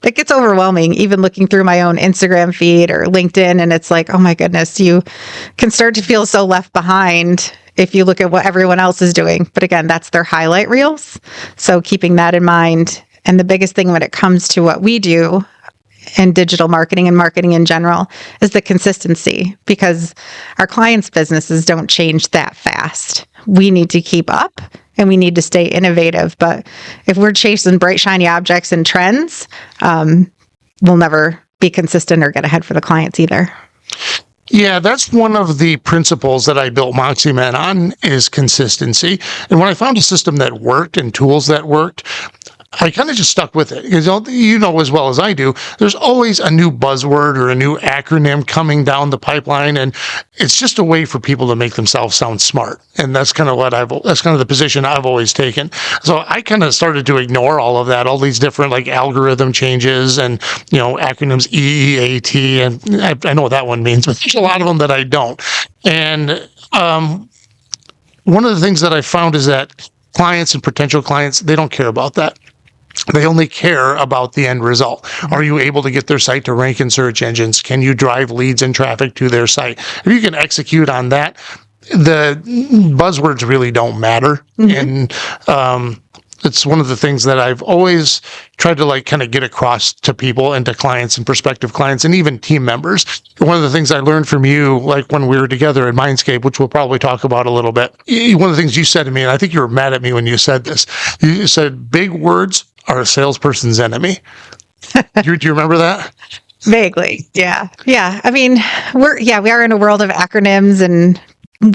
it gets overwhelming, even looking through my own Instagram feed or LinkedIn. And it's like, oh my goodness, you can start to feel so left behind if you look at what everyone else is doing. But again, that's their highlight reels. So keeping that in mind. And the biggest thing when it comes to what we do in digital marketing and marketing in general is the consistency, because our clients' businesses don't change that fast. We need to keep up and we need to stay innovative. But if we're chasing bright, shiny objects and trends, we'll never be consistent or get ahead for the clients either. Yeah, that's one of the principles that I built Moxie Men on, is consistency. And when I found a system that worked and tools that worked, I kind of just stuck with it, because you know as well as I do, there's always a new buzzword or a new acronym coming down the pipeline, and it's just a way for people to make themselves sound smart. And that's kind of the position I've always taken. So I kind of started to ignore all of that, all these different like algorithm changes and, acronyms, EEAT, and I know what that one means, but there's a lot of them that I don't. And one of the things that I found is that clients and potential clients, they don't care about that. They only care about the end result. Are you able to get their site to rank in search engines? Can you drive leads and traffic to their site? If you can execute on that, the buzzwords really don't matter. And it's one of the things that I've always tried to kind of get across to people and to clients and prospective clients and even team members. One of the things I learned from you, like when we were together at Mindscape, which we'll probably talk about a little bit, one of the things you said to me, and I think you were mad at me when you said this, you said big words are a salesperson's enemy. Do you remember that? Vaguely. Yeah. Yeah. I mean, we are in a world of acronyms,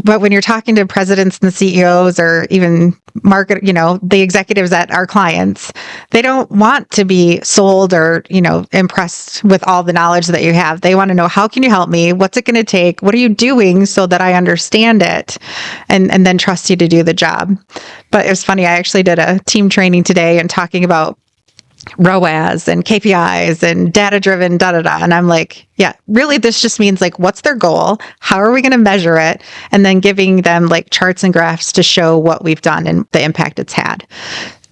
but when you're talking to presidents and CEOs or even the executives at our clients, they don't want to be sold or, impressed with all the knowledge that you have. They want to know, how can you help me? What's it going to take? What are you doing so that I understand it and then trust you to do the job? But it was funny. I actually did a team training today and talking about ROAS and KPIs and data-driven, And I'm like, yeah, really, this just means what's their goal? How are we going to measure it? And then giving them charts and graphs to show what we've done and the impact it's had.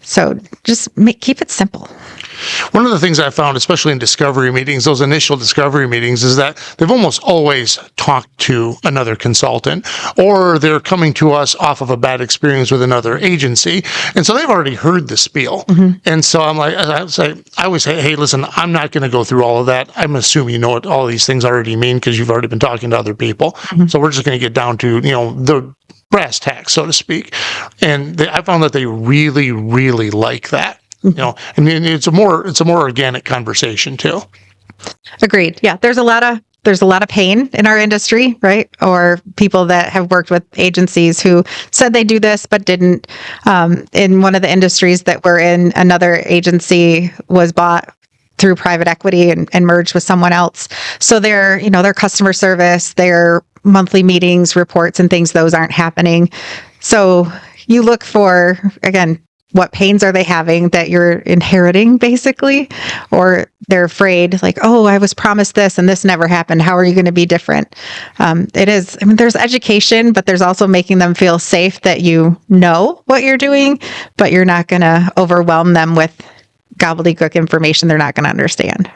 So just keep it simple. One of the things I found, especially in discovery meetings, those initial discovery meetings, is that they've almost always talked to another consultant, or they're coming to us off of a bad experience with another agency. And so they've already heard the spiel. And so I always say, hey, listen, I'm not going to go through all of that. I'm assuming you know what all these things already mean because you've already been talking to other people. So we're just going to get down to, the brass tacks, so to speak. And I found that they really, really like that. I mean, it's a more organic conversation too. Agreed. Yeah, there's a lot of pain in our industry, right? Or people that have worked with agencies who said they do this but didn't. In one of the industries that we're in, another agency was bought through private equity and merged with someone else. So their customer service, their monthly meetings, reports, and things, those aren't happening. So you look for, again, what pains are they having that you're inheriting, basically? Or they're afraid, I was promised this and this never happened. How are you going to be different? There's education, but there's also making them feel safe that you know what you're doing, but you're not going to overwhelm them with gobbledygook information they're not going to understand.